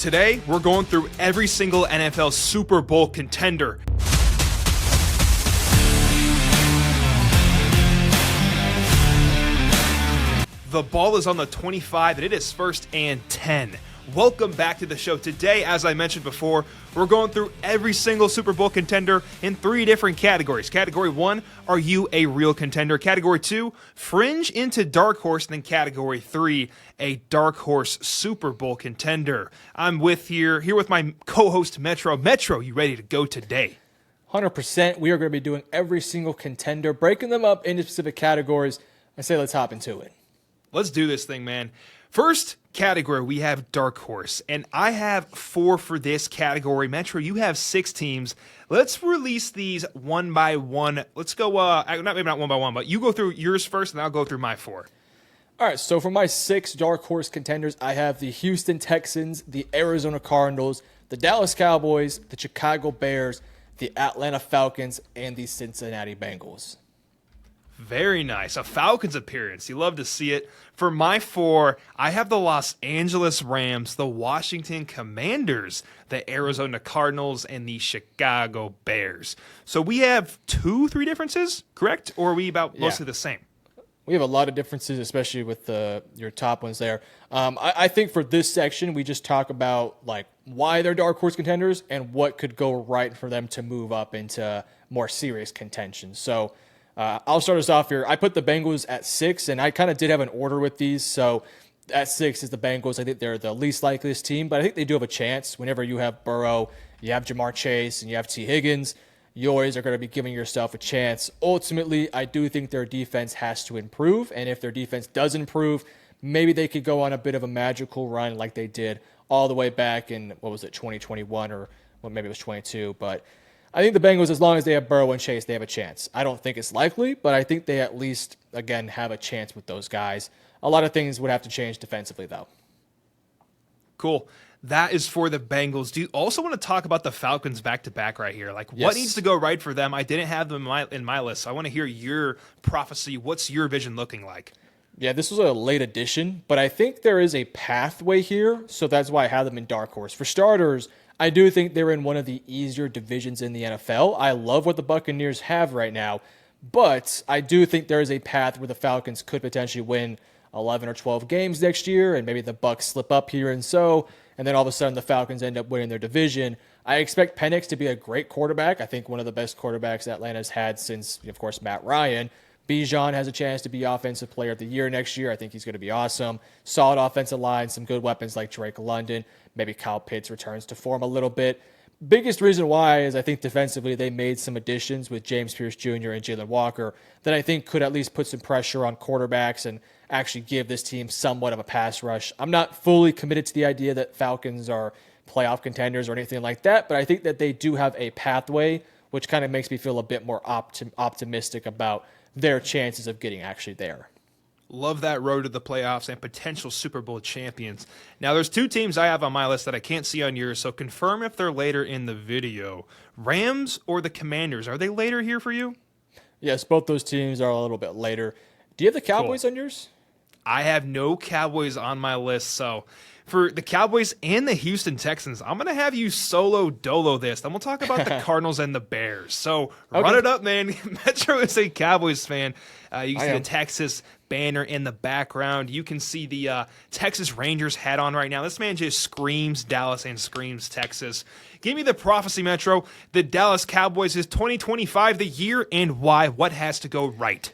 Today, we're going through every single NFL Super Bowl contender. The ball is on the 25, and it is 1st and 10. Welcome back to the show. Today, as I mentioned before, we're going through every single Super Bowl contender in 3 different categories. Category 1, are you a real contender? Category 2, fringe into dark horse. And then Category 3, a dark horse Super Bowl contender. I'm here with my co-host Metro. Metro, you ready to go today? 100%. We are going to be doing every single contender, breaking them up into specific categories. I say let's hop into it. Let's do this thing, man. First category, we have dark horse, and I have 4 for this category. Metro, you have 6 teams. Let's release these one by one. Let's go, maybe not one by one, but you go through yours first, and I'll go through my 4. All right, so for my 6 dark horse contenders, I have the Houston Texans, the Arizona Cardinals, the Dallas Cowboys, the Chicago Bears, the Atlanta Falcons, and the Cincinnati Bengals. Very nice. A Falcons appearance. You love to see it. For my 4, I have the Los Angeles Rams, the Washington Commanders, the Arizona Cardinals, and the Chicago Bears. So we have 2-3 differences, correct? Or are we about mostly the same? We have a lot of differences, especially with your top ones there. I think for this section, we just talk about why they're dark horse contenders and what could go right for them to move up into more serious contention. So I'll start us off here. I put the Bengals at 6, and I kind of did have an order with these. So at 6 is the Bengals. I think they're the least likeliest team, but I think they do have a chance. Whenever you have Burrow, you have Jamar Chase, and you have T. Higgins, you always are going to be giving yourself a chance. Ultimately, I do think their defense has to improve, and if their defense does improve, maybe they could go on a bit of a magical run like they did all the way back in, 2021 or maybe it was 22, but I think the Bengals, as long as they have Burrow and Chase, they have a chance. I don't think it's likely, but I think they at least, again, have a chance with those guys. A lot of things would have to change defensively, though. Cool. That is for the Bengals. Do you also want to talk about the Falcons back-to-back right here? What Yes. needs to go right for them? I didn't have them in my list, so I want to hear your prophecy. What's your vision looking like? Yeah, this was a late addition, but I think there is a pathway here, so that's why I have them in dark horse. For starters, I do think they're in one of the easier divisions in the NFL. I love what the Buccaneers have right now, but I do think there is a path where the Falcons could potentially win 11 or 12 games next year, and maybe the Bucs slip up here and then all of a sudden the Falcons end up winning their division. I expect Penix to be a great quarterback. I think one of the best quarterbacks Atlanta's had since, of course, Matt Ryan. Bijan has a chance to be Offensive Player of the Year next year. I think he's going to be awesome. Solid offensive line, some good weapons like Drake London. Maybe Kyle Pitts returns to form a little bit. Biggest reason why is I think defensively they made some additions with James Pierce Jr. and Jalen Walker that I think could at least put some pressure on quarterbacks and actually give this team somewhat of a pass rush. I'm not fully committed to the idea that Falcons are playoff contenders or anything like that, but I think that they do have a pathway, which kind of makes me feel a bit more optimistic about their chances of getting actually there. Love that road to the playoffs and potential Super Bowl champions. Now, there's 2 teams I have on my list that I can't see on yours, so confirm if they're later in the video. Rams or the Commanders, are they later here for you? Yes, both those teams are a little bit later. Do you have the Cowboys on yours? I have no Cowboys on my list, so for the Cowboys and the Houston Texans, I'm going to have you solo dolo this. Then we'll talk about the Cardinals and the Bears. So run it up, man. Metro is a Cowboys fan. You can see the Texas banner in the background. You can see the Texas Rangers hat on right now. This man just screams Dallas and screams Texas. Give me the prophecy, Metro. The Dallas Cowboys is 2025 the year, and why? What has to go right?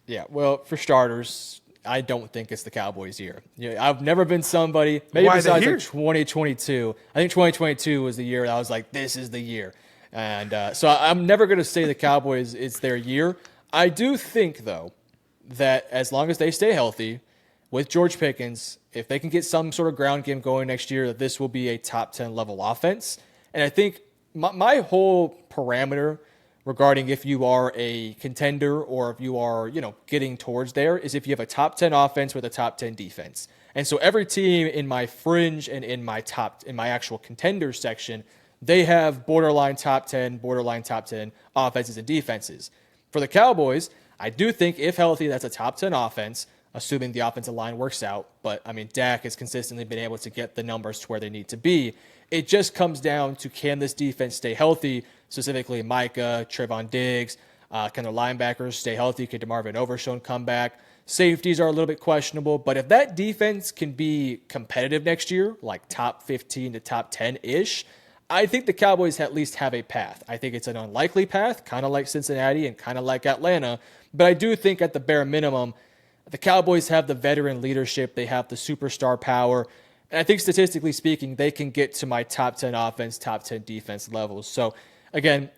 Yeah, well, for starters, I don't think it's the Cowboys' year. I've never been somebody, maybe besides 2022. I think 2022 was the year that I was like, this is the year. And so I'm never going to say the Cowboys, it's their year. I do think, though, that as long as they stay healthy with George Pickens, if they can get some sort of ground game going next year, that this will be a top 10 level offense. And I think my whole parameter regarding if you are a contender or if you are, getting towards there is if you have a top 10 offense with a top 10 defense. And so every team in my fringe and in my actual contenders section, they have borderline top 10 offenses and defenses. For the Cowboys, I do think if healthy, that's a top 10 offense, assuming the offensive line works out. But, I mean, Dak has consistently been able to get the numbers to where they need to be. It just comes down to, can this defense stay healthy, specifically Micah, Trevon Diggs, can the linebackers stay healthy? Can DeMarvin Overshown come back? Safeties are a little bit questionable, but if that defense can be competitive next year, like top 15 to top 10-ish, I think the Cowboys at least have a path. I think it's an unlikely path, kind of like Cincinnati and kind of like Atlanta, but I do think at the bare minimum, the Cowboys have the veteran leadership, they have the superstar power, and I think statistically speaking, they can get to my top 10 offense, top 10 defense levels. So again,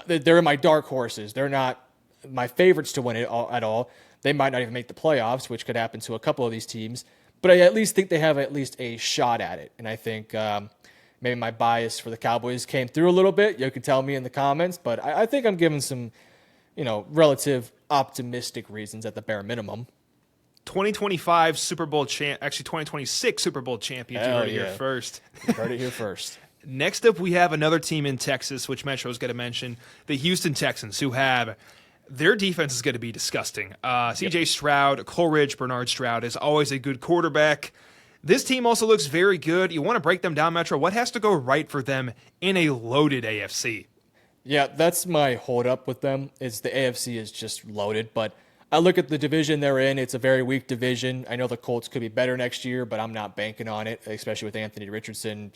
they're my dark horses. They're not my favorites to win it at all. They might not even make the playoffs, which could happen to a couple of these teams. But I at least think they have at least a shot at it. And I think maybe my bias for the Cowboys came through a little bit. You can tell me in the comments. But I think I'm giving some, relative optimistic reasons at the bare minimum. 2025 Super Bowl actually 2026 Super Bowl champions. You heard it here first. You heard it here first. Next up, we have another team in Texas, which Metro is going to mention, the Houston Texans, who have their defense is going to be disgusting. C.J. Stroud, Coleridge, Bernard Stroud is always a good quarterback. This team also looks very good. You want to break them down, Metro? What has to go right for them in a loaded AFC? Yeah, that's my holdup with them. Is the AFC is just loaded, but I look at the division they're in. It's a very weak division. I know the Colts could be better next year, but I'm not banking on it, especially with Anthony Richardson.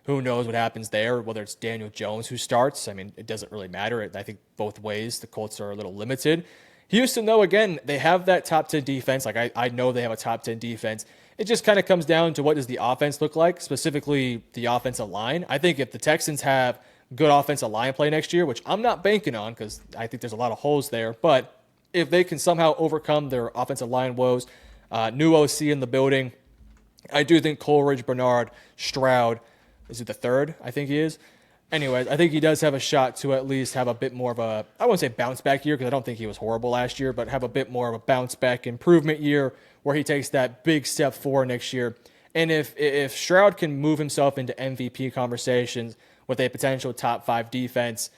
Who knows what happens there, whether it's Daniel Jones who starts. I mean, it doesn't really matter. I think both ways the Colts are a little limited. Houston, though, again, they have that top 10 defense. Like, I know they have a top 10 defense. It just kind of comes down to what does the offense look like, specifically the offensive line. I think if the Texans have good offensive line play next year, which I'm not banking on because I think there's a lot of holes there, but if they can somehow overcome their offensive line woes, new OC in the building, I do think Coleridge, Bernard, Stroud, is it the third? I think he is. Anyways, I think he does have a shot to at least have a bit more of a, I won't say bounce back year because I don't think he was horrible last year, but have a bit more of a bounce back improvement year where he takes that big step forward next year. And if Stroud can move himself into MVP conversations with a potential top 5 defense,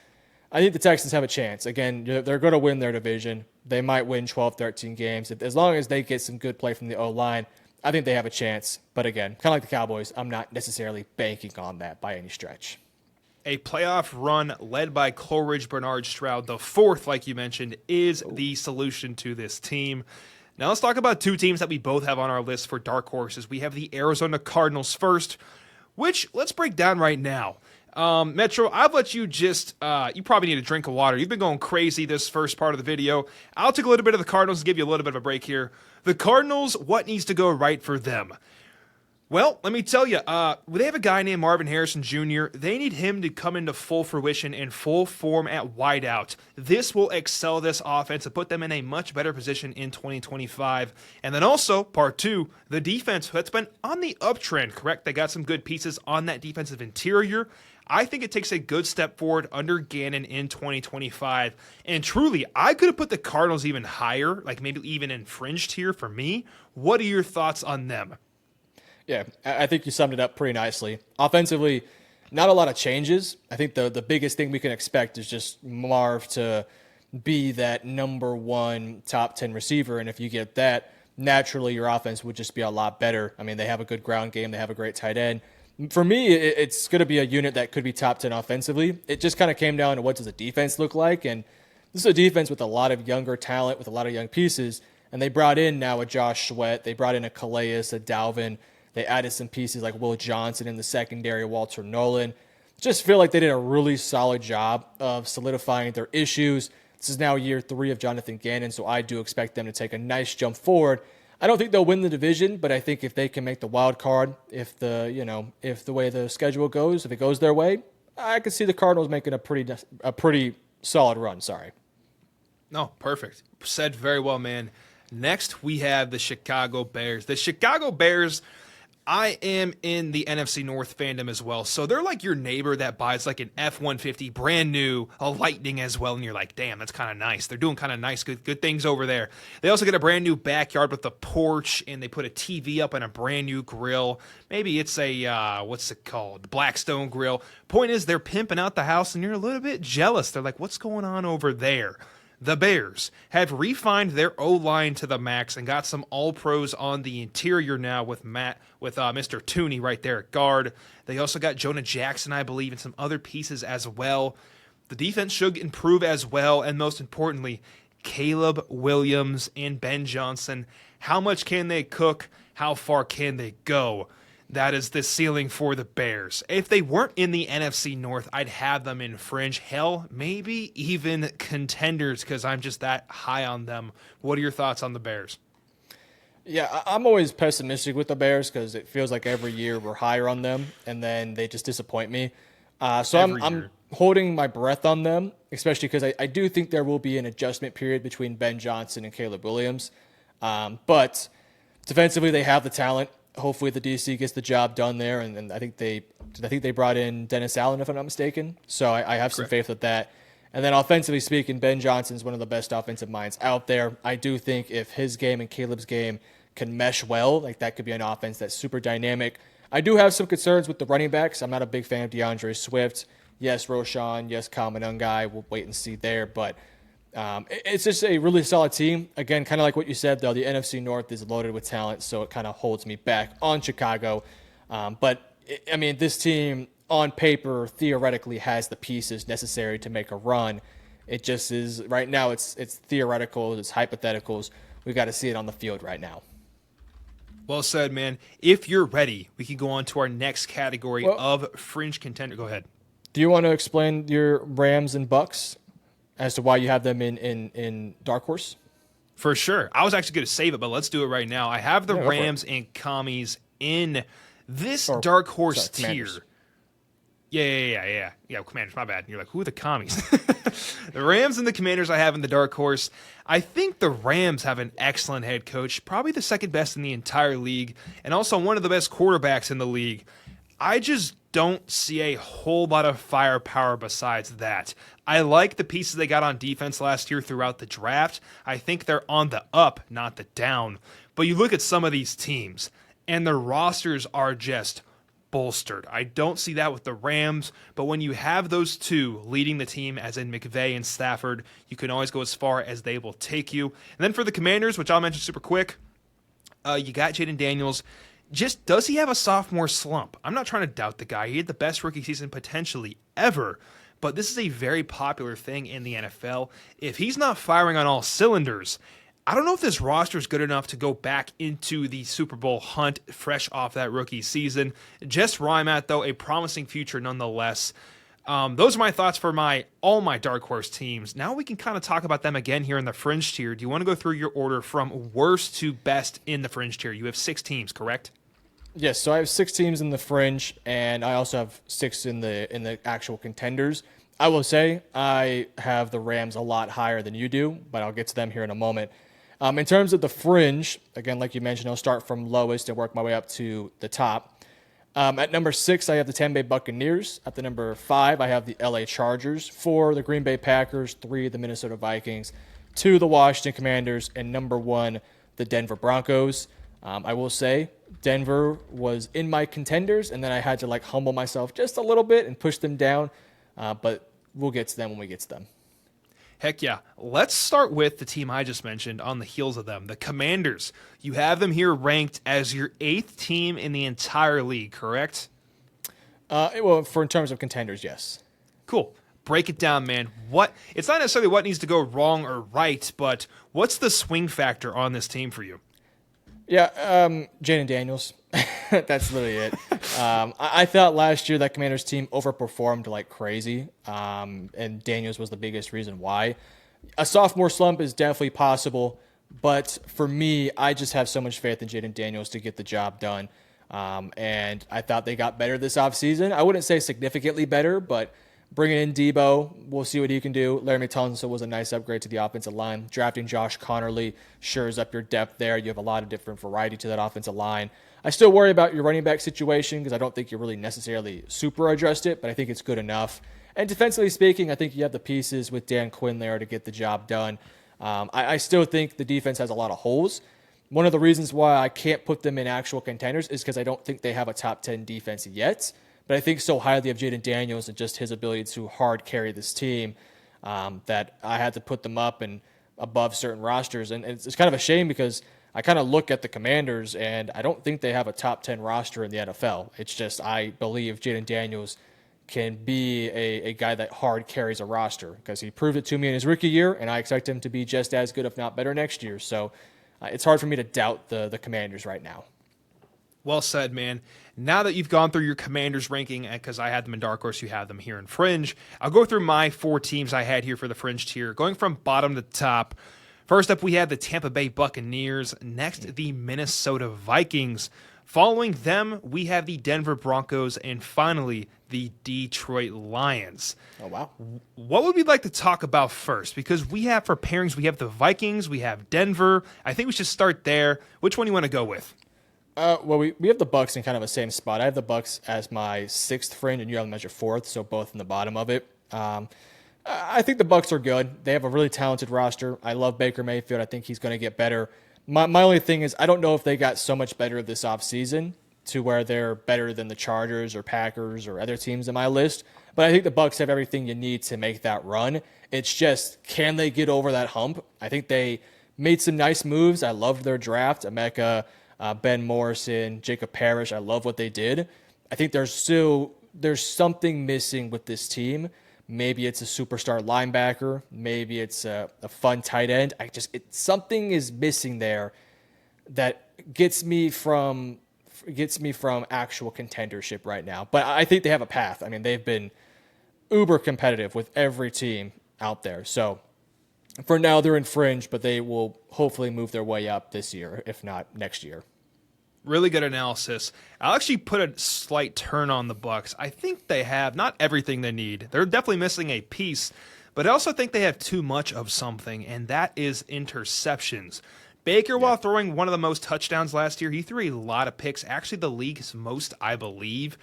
I think the Texans have a chance. Again, they're going to win their division. They might win 12, 13 games. As long as they get some good play from the O-line, I think they have a chance. But again, kind of like the Cowboys, I'm not necessarily banking on that by any stretch. A playoff run led by Coleridge, Bernard Stroud, the fourth, like you mentioned, is the solution to this team. Now let's talk about two teams that we both have on our list for dark horses. We have the Arizona Cardinals first, which let's break down right now. Metro, I'll let you just, you probably need a drink of water. You've been going crazy this first part of the video. I'll take a little bit of the Cardinals and give you a little bit of a break here. The Cardinals, what needs to go right for them? Well, let me tell you, they have a guy named Marvin Harrison Jr. They need him to come into full fruition and full form at wideout. This will excel this offense and put them in a much better position in 2025. And then also, part two, the defense that's been on the uptrend, correct? They got some good pieces on that defensive interior. I think it takes a good step forward under Gannon in 2025. And truly, I could have put the Cardinals even higher, like maybe even in fringe tier for me. What are your thoughts on them? Yeah, I think you summed it up pretty nicely. Offensively, not a lot of changes. I think the biggest thing we can expect is just Marv to be that number one top 10 receiver. And if you get that, naturally your offense would just be a lot better. I mean, they have a good ground game. They have a great tight end. For me, it's going to be a unit that could be top 10 offensively. It just kind of came down to what does the defense look like. And this is a defense with a lot of younger talent, with a lot of young pieces. And they brought in now a Josh Sweat. They brought in a Calais, a Dalvin. They added some pieces like Will Johnson in the secondary, Walter Nolan. Just feel like they did a really solid job of solidifying their issues. This is now year 3 of Jonathan Gannon, so I do expect them to take a nice jump forward. I don't think they'll win the division, but I think if they can make the wild card, if the way the schedule goes, if it goes their way, I could see the Cardinals making a pretty solid run. Sorry. No, perfect. Said very well, man. Next, we have the Chicago Bears. The Chicago Bears, I am in the NFC North fandom as well. So they're like your neighbor that buys like an F-150 brand new, a Lightning as well. And you're like, damn, that's kind of nice. They're doing kind of nice, good things over there. They also get a brand new backyard with a porch, and they put a TV up and a brand new grill. Maybe it's a, what's it called? Blackstone grill. Point is, they're pimping out the house and you're a little bit jealous. They're like, what's going on over there? The Bears have refined their O-line to the max and got some all-pros on the interior now with Mr. Tooney right there at guard. They also got Jonah Jackson, I believe, and some other pieces as well. The defense should improve as well, and most importantly, Caleb Williams and Ben Johnson. How much can they cook? How far can they go? That is the ceiling for the Bears. If they weren't in the NFC North, I'd have them in fringe. Hell, maybe even contenders because I'm just that high on them. What are your thoughts on the Bears? Yeah, I'm always pessimistic with the Bears because it feels like every year we're higher on them, and then they just disappoint me. So I'm holding my breath on them, especially because I do think there will be an adjustment period between Ben Johnson and Caleb Williams. But defensively, they have the talent. Hopefully the DC gets the job done there, and I think they brought in Dennis Allen, if I'm not mistaken. So I have some faith with that. And then offensively speaking, Ben Johnson's one of the best offensive minds out there. I do think if his game and Caleb's game can mesh well, like that could be an offense that's super dynamic. I do have some concerns with the running backs. I'm not a big fan of DeAndre Swift. Yes, Roshan. Yes, Kyle Monangai. We'll wait and see there, but it's just a really solid team. Again, kind of like what you said, though, the NFC North is loaded with talent, so it kind of holds me back on Chicago. This team, on paper, theoretically has the pieces necessary to make a run. It just is, right now, it's theoretical, it's hypotheticals. We got to see it on the field right now. Well said, man. If you're ready, we can go on to our next category of fringe contender. Go ahead. Do you want to explain your Rams and Bucks as to why you have them in Dark Horse? For sure. I was actually going to save it, but let's do it right now. I have the Rams and Commies in this Dark Horse tier. Commanders. Yeah, Commanders, my bad. You're like, who are the Commies? The Rams and the Commanders I have in the Dark Horse. I think the Rams have an excellent head coach, probably the second best in the entire league, and also one of the best quarterbacks in the league. I just don't see a whole lot of firepower besides that. I like the pieces they got on defense last year throughout the draft. I think they're on the up, not the down. But you look at some of these teams, and their rosters are just bolstered. I don't see that with the Rams, but when you have those two leading the team, as in McVay and Stafford, you can always go as far as they will take you. And then for the Commanders, which I'll mention super quick, you got Jaden Daniels. Just does he have a sophomore slump? I'm not trying to doubt the guy. He had the best rookie season potentially ever, but this is a very popular thing in the NFL. If he's not firing on all cylinders, I don't know if this roster is good enough to go back into the Super Bowl hunt fresh off that rookie season. Just where I'm at, though, a promising future nonetheless. Those are my thoughts for all my Dark Horse teams. Now we can kind of talk about them again here in the Fringe tier. Do you want to go through your order from worst to best in the Fringe tier? You have 6 teams, correct? Yes, so I have 6 teams in the Fringe, and I also have 6 in the actual contenders. I will say I have the Rams a lot higher than you do, but I'll get to them here in a moment. In terms of the Fringe, again, like you mentioned, I'll start from lowest and work my way up to the top. At number 6, I have the Tampa Bay Buccaneers. At the number 5, I have the LA Chargers. 4, the Green Bay Packers. 3, the Minnesota Vikings. 2, the Washington Commanders. And number 1, the Denver Broncos. I will say Denver was in my contenders, and then I had to humble myself just a little bit and push them down. But we'll get to them when we get to them. Heck yeah. Let's start with the team I just mentioned on the heels of them, the Commanders. You have them here ranked as your 8th team in the entire league, correct? In terms of contenders, yes. Cool. Break it down, man. It's not necessarily what needs to go wrong or right, but what's the swing factor on this team for you? Yeah, Jaden Daniels. That's literally it. I thought last year that Commanders team overperformed like crazy, and Daniels was the biggest reason why. A sophomore slump is definitely possible, but for me, I just have so much faith in Jaden Daniels to get the job done. And I thought they got better this offseason. I wouldn't say significantly better, but bringing in Debo, we'll see what he can do. Laramie Tunsil was a nice upgrade to the offensive line. Drafting Josh Connerly shores up your depth there. You have a lot of different variety to that offensive line. I still worry about your running back situation because I don't think you really necessarily super addressed it, but I think it's good enough. And defensively speaking, I think you have the pieces with Dan Quinn there to get the job done. I still think the defense has a lot of holes. One of the reasons why I can't put them in actual contenders is because I don't think they have a top 10 defense yet. But I think so highly of Jaden Daniels and just his ability to hard carry this team. that I had to put them up and above certain rosters. And it's kind of a shame because I kind of look at the Commanders, and I don't think they have a top 10 roster in the NFL. It's just I believe Jaden Daniels can be a guy that hard carries a roster because he proved it to me in his rookie year, and I expect him to be just as good, if not better, next year. So it's hard for me to doubt the Commanders right now. Well said, man. Now that you've gone through your Commanders ranking, because I had them in Dark Horse, you have them here in Fringe, I'll go through my 4 teams I had here for the Fringe tier, going from bottom to top. First up, we have the Tampa Bay Buccaneers. Next, the Minnesota Vikings. Following them, we have the Denver Broncos. And finally, the Detroit Lions. Oh, wow. What would we like to talk about first? Because we have, for pairings, we have the Vikings, we have Denver. I think we should start there. Which one do you want to go with? Well, we have the Bucs in kind of the same spot. I have the Bucs as my 6th Fringe, and you have them as your 4th, so both in the bottom of it. I think the Bucs are good. They have a really talented roster. I love Baker Mayfield. I think he's going to get better. My only thing is I don't know if they got so much better this offseason to where they're better than the Chargers or Packers or other teams in my list. But I think the Bucs have everything you need to make that run. It's just, can they get over that hump? I think they made some nice moves. I loved their draft. Emeka, Ben Morrison, Jacob Parrish. I love what they did. I think there's something missing with this team. Maybe it's a superstar linebacker. Maybe it's a fun tight end. Something is missing there that gets me from actual contendership right now. But I think they have a path. I mean, they've been uber competitive with every team out there. So for now, they're in Fringe, but they will hopefully move their way up this year, if not next year. Really good analysis. I'll actually put a slight turn on the Bucs. I think they have not everything they need. They're definitely missing a piece, but I also think they have too much of something, and that is interceptions. Baker, while throwing one of the most touchdowns last year, he threw a lot of picks, actually the league's most, I believe.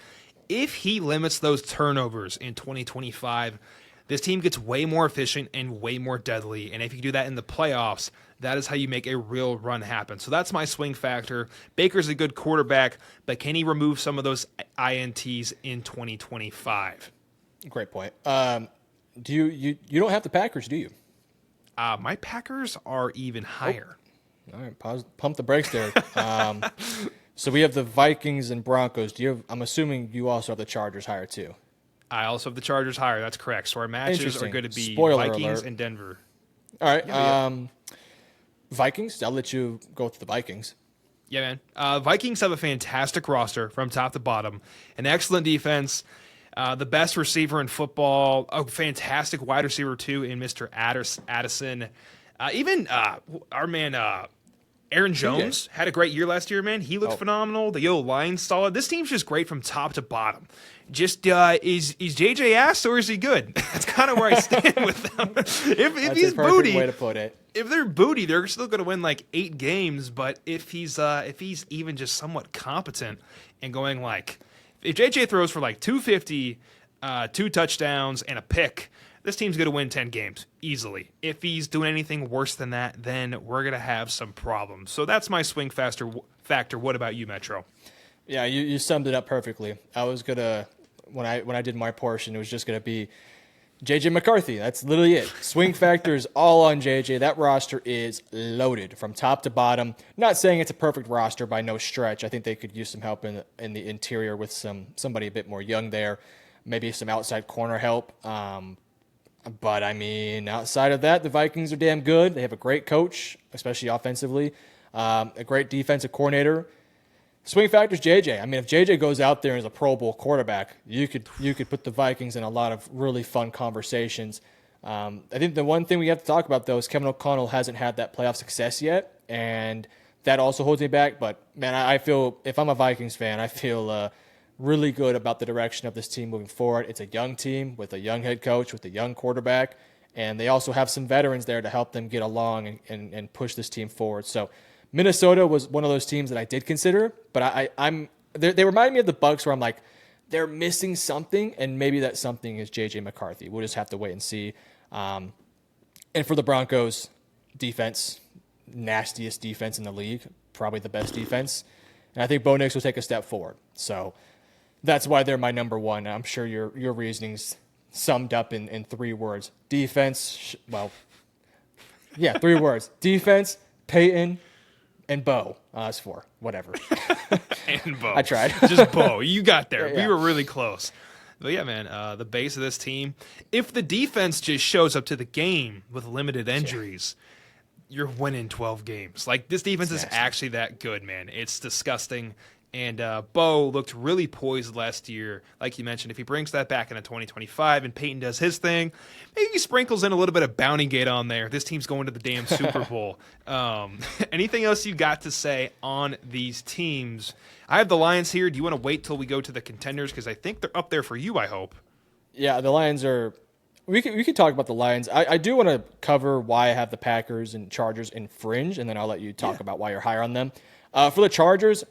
If he limits those turnovers in 2025, this team gets way more efficient and way more deadly, and if you do that in the playoffs, that is how you make a real run happen. So that's my swing factor. Baker's a good quarterback, but can he remove some of those INTs in 2025? Great point. Do you don't have the Packers, do you? My Packers are even higher. All right, pump the brakes there. So we have the Vikings and Broncos. I'm assuming you also have the Chargers higher too. I also have the Chargers higher. That's correct. So our matches are going to be Spoiler Vikings alert. and Denver. All right. Vikings. I'll let you go with the Vikings. Yeah, man. Vikings have a fantastic roster from top to bottom. An excellent defense. The best receiver in football. A fantastic wide receiver, too, in Mr. Addison. Even our man Aaron Jones had a great year last year, man. He looked phenomenal. The line's solid. This team's just great from top to bottom. Just is JJ ass or is he good? That's kind of where I stand with them. If he's booty, way to put it. If they're booty, they're still going to win like 8 games. But if he's even just somewhat competent and going like, if JJ throws for like 250, 2 touchdowns and a pick, this team's going to win 10 games easily. If he's doing anything worse than that, then we're going to have some problems. So that's my swing factor. What about you, Metro? Yeah, you summed it up perfectly. I was gonna when I did my portion, it was just gonna be JJ McCarthy. That's literally it. Swing factors all on JJ. That roster is loaded from top to bottom. Not saying it's a perfect roster by no stretch. I think they could use some help in the interior with somebody a bit more young there, maybe some outside corner help. But I mean, outside of that, the Vikings are damn good. They have a great coach, especially offensively, a great defensive coordinator. Swing factors, JJ. I mean, if JJ goes out there as a Pro Bowl quarterback, you could put the Vikings in a lot of really fun conversations. I think the one thing we have to talk about, though, is Kevin O'Connell hasn't had that playoff success yet, and that also holds me back. But, man, I feel, if I'm a Vikings fan, I feel really good about the direction of this team moving forward. It's a young team with a young head coach, with a young quarterback, and they also have some veterans there to help them get along and push this team forward. So Minnesota was one of those teams that I did consider, but they remind me of the Bucs where I'm like, they're missing something, and maybe that something is J.J. McCarthy. We'll just have to wait and see. And for the Broncos, defense, nastiest defense in the league, probably the best defense. And I think Bo Nix will take a step forward. So that's why they're my number one. I'm sure your reasoning's summed up in 3 words. Defense, 3 words. Defense, Peyton, and Bo. That's 4. Whatever. And Bo. I tried. Just Bo. You got there. Yeah. We were really close. But yeah, man, the base of this team, if the defense just shows up to the game with limited injuries, you're winning 12 games. Like, this defense is actually that good, man. It's disgusting. And Bo looked really poised last year. Like you mentioned, if he brings that back into 2025 and Peyton does his thing, maybe he sprinkles in a little bit of Bounty Gate on there. This team's going to the damn Super Bowl. Anything else you got to say on these teams? I have the Lions here. Do you want to wait till we go to the Contenders? Because I think they're up there for you, I hope. Yeah, the Lions are... We could talk about the Lions. I do want to cover why I have the Packers and Chargers in Fringe, and then I'll let you talk about why you're higher on them. For the Chargers,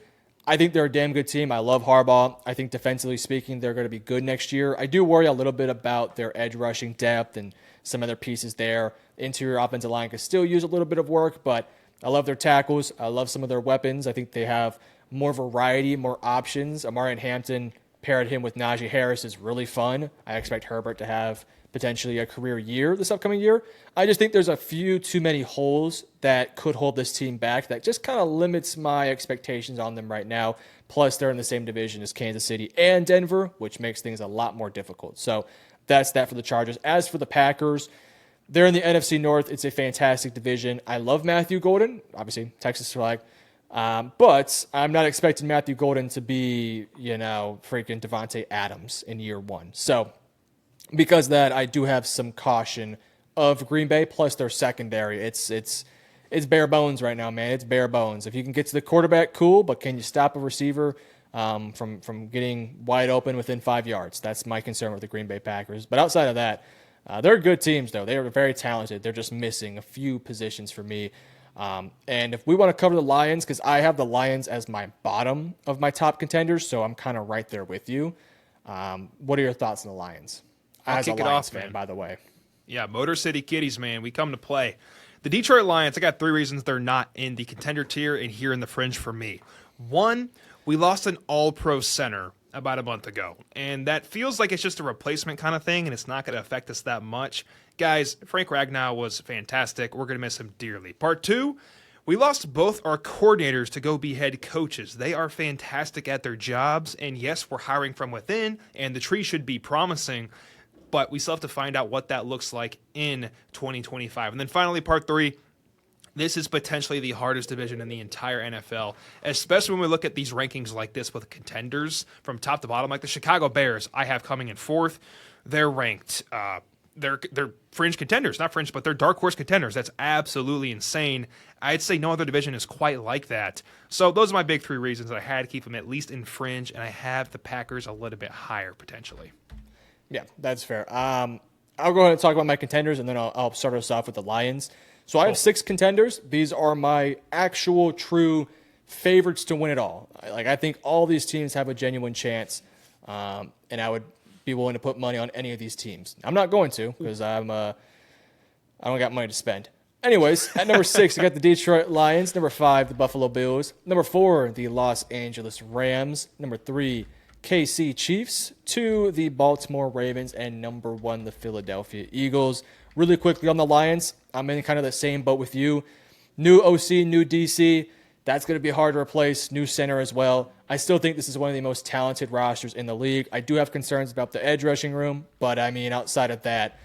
I think they're a damn good team. I love Harbaugh. I think defensively speaking, they're going to be good next year. I do worry a little bit about their edge rushing depth and some other pieces there. Interior offensive line could still use a little bit of work, but I love their tackles. I love some of their weapons. I think they have more variety, more options. Amari Hampton paired him with Najee Harris is really fun. I expect Herbert to have potentially a career year this upcoming year. I just think there's a few too many holes that could hold this team back that just kind of limits my expectations on them right now. Plus, they're in the same division as Kansas City and Denver, which makes things a lot more difficult. So that's that for the Chargers. As for the Packers, they're in the NFC North. It's a fantastic division. I love Matthew Golden, obviously Texas flag. But I'm not expecting Matthew Golden to be, freaking Devontae Adams in year 1. So because of that, I do have some caution of Green Bay, plus their secondary. It's bare bones right now, man. It's bare bones. If you can get to the quarterback, cool, but can you stop a receiver from getting wide open within 5 yards? That's my concern with the Green Bay Packers. But outside of that, they're good teams, though. They are very talented. They're just missing a few positions for me. And if we want to cover the Lions, because I have the Lions as my bottom of my top contenders, so I'm kind of right there with you. What are your thoughts on the Lions? As a Lions fan, by the way. Yeah, Motor City Kitties, man. We come to play. The Detroit Lions, I got 3 reasons they're not in the contender tier and here in the Fringe for me. 1, we lost an all-pro center about a month ago, and that feels like it's just a replacement kind of thing, and it's not going to affect us that much. Guys, Frank Ragnow was fantastic. We're going to miss him dearly. Part 2, we lost both our coordinators to go be head coaches. They are fantastic at their jobs, and yes, we're hiring from within, and the tree should be promising, but we still have to find out what that looks like in 2025. And then finally, part 3, this is potentially the hardest division in the entire NFL, especially when we look at these rankings like this with contenders from top to bottom. Like the Chicago Bears, I have coming in 4th. They're ranked, they're fringe contenders, not fringe, but they're dark horse contenders. That's absolutely insane. I'd say no other division is quite like that. So those are my big 3 reasons that I had to keep them at least in fringe, and I have the Packers a little bit higher potentially. Yeah, that's fair. I'll go ahead and talk about my contenders, and then I'll start us off with the Lions. So I have 6 contenders. These are my actual true favorites to win it all. I think all these teams have a genuine chance, and I would be willing to put money on any of these teams. I'm not going to because I don't got money to spend. Anyways, at number 6, I got the Detroit Lions. Number 5, the Buffalo Bills. Number 4, the Los Angeles Rams. Number 3, KC Chiefs. 2, the Baltimore Ravens. And number 1, the Philadelphia Eagles. Really quickly on the Lions, I'm in kind of the same boat with you. New OC, new DC. That's going to be hard to replace. New center as well. I still think this is one of the most talented rosters in the league. I do have concerns about the edge rushing room, but I mean, outside of that,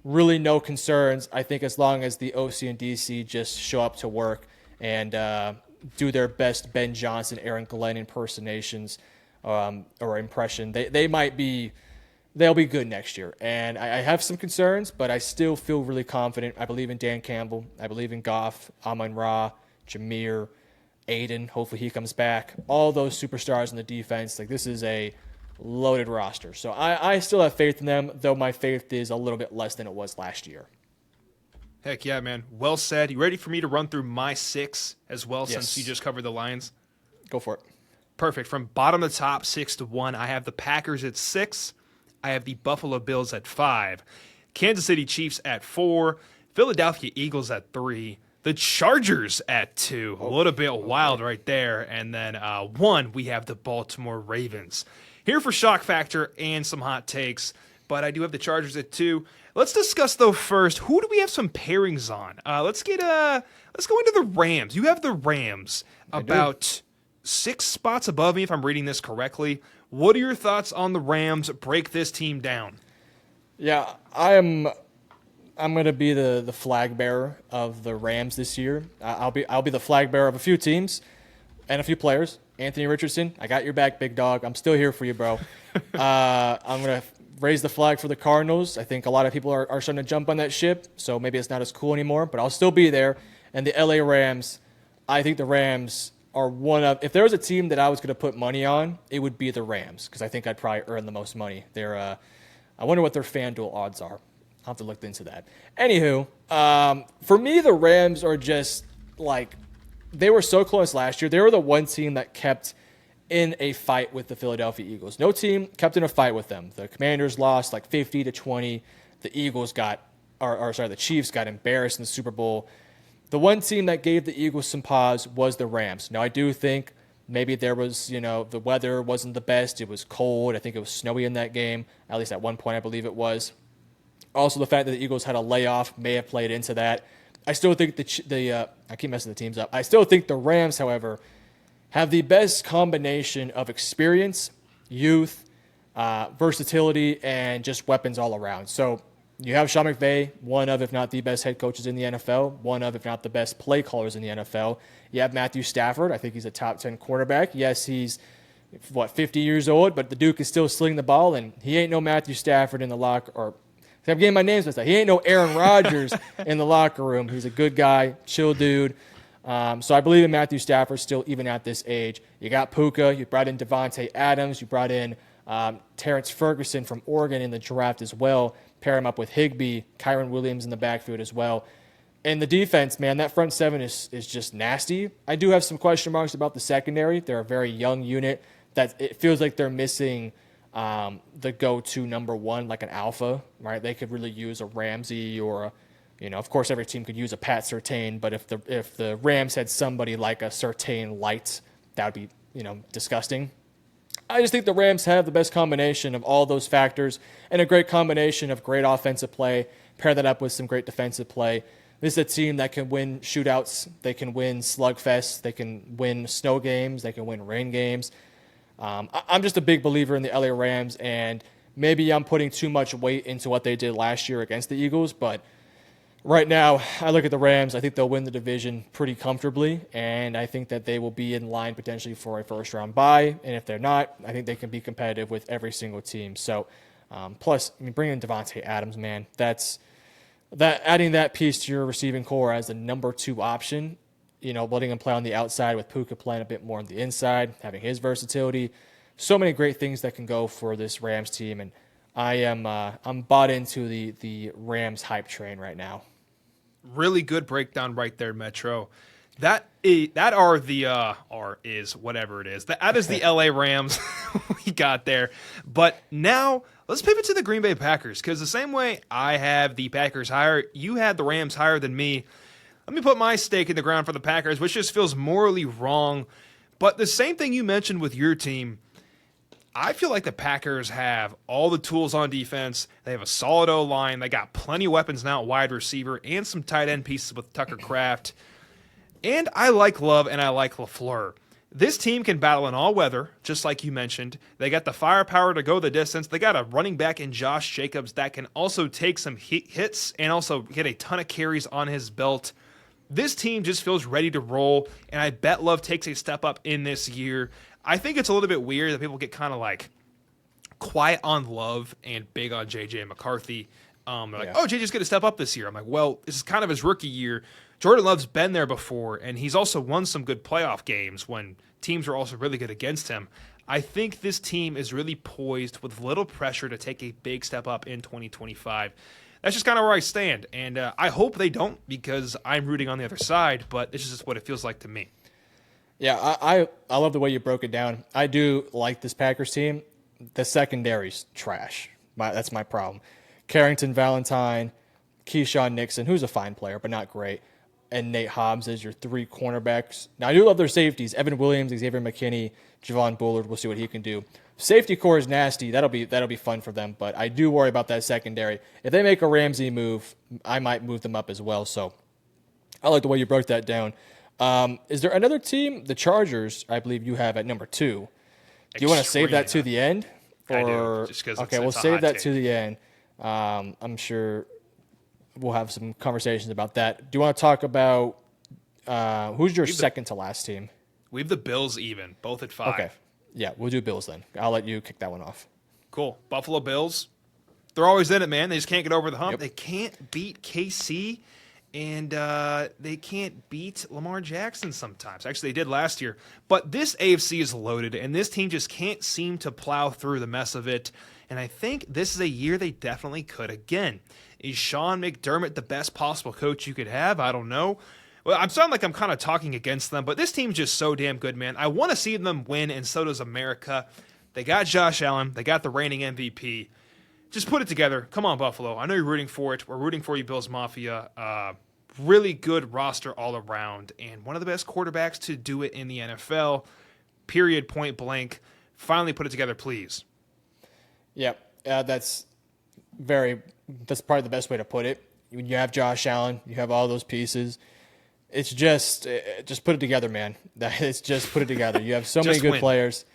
really no concerns. I think as long as the OC and DC just show up to work and do their best Ben Johnson, Aaron Glenn impersonations or impression, they'll be good next year. And I have some concerns, but I still feel really confident. I believe in Dan Campbell. I believe in Goff, Amon-Ra, Jameer, Aiden. Hopefully he comes back. All those superstars in the defense. This is a loaded roster. So I still have faith in them, though my faith is a little bit less than it was last year. Heck yeah, man. Well said. You ready for me to run through my 6 as well, Yes. since you just covered the Lions? Go for it. Perfect. From bottom to top, 6 to 1, I have the Packers at 6. I have the Buffalo Bills at 5. Kansas City Chiefs at 4. Philadelphia Eagles at 3. The Chargers at 2. A little bit wild right there. And then 1, we have the Baltimore Ravens. Here for shock factor and some hot takes. but I do have the Chargers at 2. Let's discuss, though, first, who do we have some pairings on? Let's go into the Rams. You have the Rams about 6 spots above me, if I'm reading this correctly. What are your thoughts on the Rams? Break this team down. Yeah, I'm going to be the flag bearer of the Rams this year. I'll be the flag bearer of a few teams and a few players. Anthony Richardson, I got your back, big dog. I'm still here for you, bro. I'm going to raise the flag for the Cardinals. I think a lot of people are starting to jump on that ship, so maybe it's not as cool anymore, but I'll still be there. And the LA Rams, I think the Rams are one of, if there was a team that I was going to put money on, it would be the Rams, because I think I'd probably earn the most money. I wonder what their FanDuel odds are. I'll have to look into that. Anywho, for me, the Rams are just like, they were so close last year. They were the one team that kept in a fight with the Philadelphia Eagles. No team kept in a fight with them. The Commanders lost like 50-20. The Chiefs got embarrassed in the Super Bowl. The one team that gave the Eagles some pause was the Rams. Now, I do think maybe there was, the weather wasn't the best. It was cold. I think it was snowy in that game. At least at one point, I believe it was. Also, the fact that the Eagles had a layoff may have played into that. I still think I keep messing the teams up. I still think the Rams, however, have the best combination of experience, youth, versatility, and just weapons all around. So you have Sean McVay, one of, if not the best head coaches in the NFL, one of, if not the best play callers in the NFL. You have Matthew Stafford. I think he's a top 10 quarterback. Yes, he's, 50 years old, but the Duke is still slinging the ball, and he ain't no Matthew Stafford in the locker, or I'm getting my names messed up. He ain't no Aaron Rodgers in the locker room. He's a good guy, chill dude. So I believe in Matthew Stafford still, even at this age. You got Puka. You brought in Devontae Adams. You brought in Terrence Ferguson from Oregon in the draft as well. Pair him up with Higbee, Kyron Williams in the backfield as well. And the defense, man, that front seven is just nasty. I do have some question marks about the secondary. They're a very young unit. That it feels like they're missing the go-to number one, like an alpha, right? They could really use a Ramsey or of course every team could use a Pat Surtain, but if the Rams had somebody like a Surtain light, that would be, disgusting. I just think the Rams have the best combination of all those factors and a great combination of great offensive play, pair that up with some great defensive play. This is a team that can win shootouts, they can win slugfests, they can win snow games, they can win rain games. I'm just a big believer in the LA Rams, and maybe I'm putting too much weight into what they did last year against the Eagles, but right now I look at the Rams. I think they'll win the division pretty comfortably, and I think that they will be in line potentially for a first-round bye, and if they're not, I think they can be competitive with every single team. So, plus, bringing in Devontae Adams, man, adding that piece to your receiving core as the number 2 option, letting him play on the outside with Puka playing a bit more on the inside, having his versatility. So many great things that can go for this Rams team, and I'm bought into the Rams hype train right now. Really good breakdown right there, Metro. That is whatever it is. That is the LA Rams we got there. But now let's pivot to the Green Bay Packers, because the same way I have the Packers higher, you had the Rams higher than me. Let me put my stake in the ground for the Packers, which just feels morally wrong. But the same thing you mentioned with your team, I feel like the Packers have all the tools on defense. They have a solid O-line. They got plenty of weapons now at wide receiver and some tight end pieces with Tucker Kraft. And I like Love and I like LaFleur. This team can battle in all weather, just like you mentioned. They got the firepower to go the distance. They got a running back in Josh Jacobs that can also take some hits and also get a ton of carries on his belt. This team just feels ready to roll, and I bet Love takes a step up in this year. I think it's a little bit weird that people get kind of like quiet on Love and big on JJ McCarthy. They're like, oh, JJ's going to step up this year. I'm like, well, this is kind of his rookie year. Jordan Love's been there before, and he's also won some good playoff games when teams are also really good against him. I think this team is really poised with little pressure to take a big step up in 2025. That's just kind of where I stand, and I hope they don't, because I'm rooting on the other side, but it's just what it feels like to me. Yeah, I love the way you broke it down. I do like this Packers team. The secondary's trash. That's my problem. Carrington Valentine, Keyshawn Nixon, who's a fine player, but not great, and Nate Hobbs as your 3 cornerbacks. Now, I do love their safeties. Evan Williams, Xavier McKinney, Javon Bullard. We'll see what he can do. Safety core is nasty. That'll be fun for them. But I do worry about that secondary. If they make a Ramsey move, I might move them up as well. So I like the way you broke that down. Is there another team? The Chargers, I believe you have at number 2. Do you want to save that to the end? I do, just because okay, we'll save that to the end. I'm sure we'll have some conversations about that. Do you want to talk about who's your second to last team? We have the Bills even, both at 5. Okay. Yeah, we'll do Bills then. I'll let you kick that one off. Cool. Buffalo Bills. They're always in it, man. They just can't get over the hump. Yep. They can't beat KC, and they can't beat Lamar Jackson sometimes. Actually, they did last year. But this AFC is loaded, and this team just can't seem to plow through the mess of it. And I think this is a year they definitely could again. Is Sean McDermott the best possible coach you could have? I don't know. Well, I'm sounding like I'm kind of talking against them, but this team's just so damn good, man. I want to see them win, and so does America. They got Josh Allen. They got the reigning MVP. Just put it together. Come on, Buffalo. I know you're rooting for it. We're rooting for you, Bills Mafia. Really good roster all around, and one of the best quarterbacks to do it in the NFL. Period, point blank. Finally put it together, please. Yep, that's probably the best way to put it. When you have Josh Allen, you have all those pieces. It's just put it together, man. It's just put it together. You have so many good players,